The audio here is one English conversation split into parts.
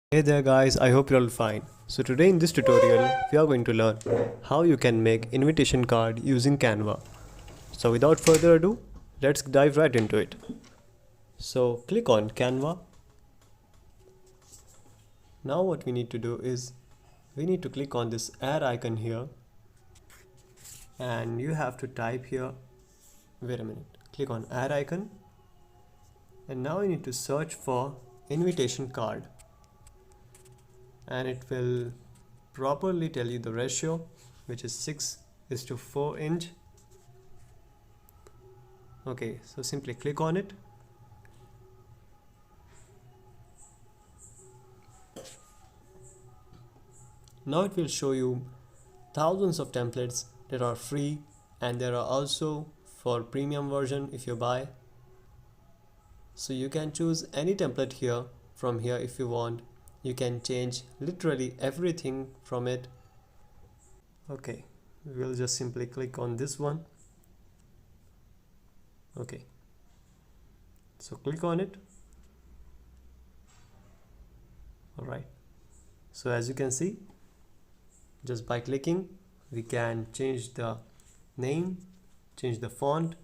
Hey there guys, I hope you're all fine. So today in this tutorial, we are going to learn how you can make invitation card using Canva. So without further ado, let's dive right into it. So click on Canva. Now what we need to do is, we need to click on this add icon here. And you have to type here, wait a minute, click on add icon. And now you need to search for invitation card. And it will properly tell you the ratio, which is 6:4 inch. Okay, so simply click on it. Now it will show you thousands of templates that are free, and there are also for premium version if you buy. So you can choose any template here from here if you want. You can change literally everything from it. Okay, we'll just simply click on this one. Okay, so click on it. Alright, so as you can see, just by clicking we can change the name, change the font.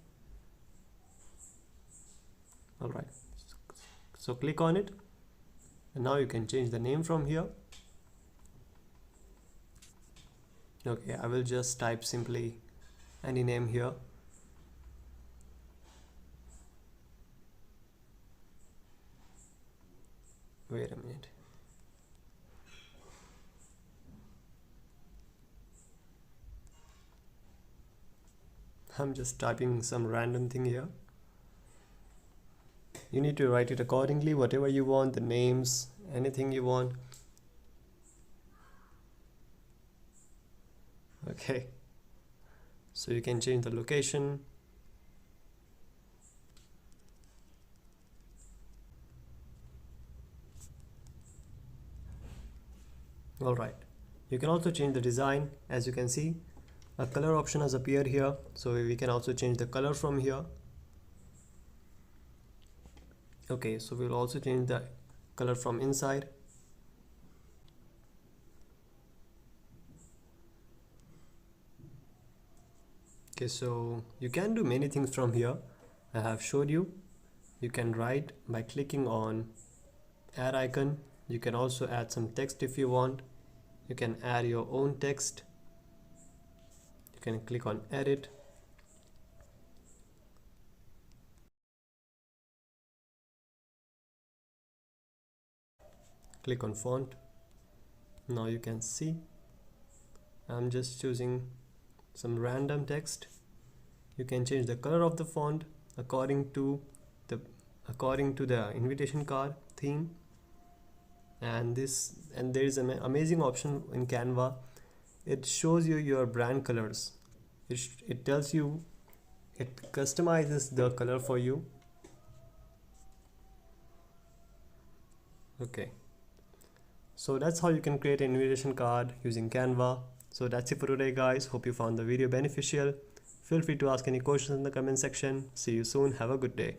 Alright, so click on it, and now you can change the name from here. Okay, I will just type simply any name here. Wait a minute. I'm just typing some random thing here. You need to write it accordingly, whatever you want, the names, anything you want. Okay, so you can change the location. Alright, you can also change the design. As you can see, a color option has appeared here, so we can also change the color from here. Okay, so we'll also change the color from inside. Okay, so you can do many things from here. I have showed you. You can write by clicking on add icon. You can also add some text if you want. You can add your own text. You can click on edit. Click on font. Now you can see I'm just choosing some random text. You can change the color of the font according to the invitation card theme. And there is an amazing option in Canva. It shows you your brand colors. It tells you, it customizes the color for you. Okay, so that's how you can create an invitation card using Canva. So that's it for today guys. Hope you found the video beneficial. Feel free to ask any questions in the comment section. See you soon. Have a good day.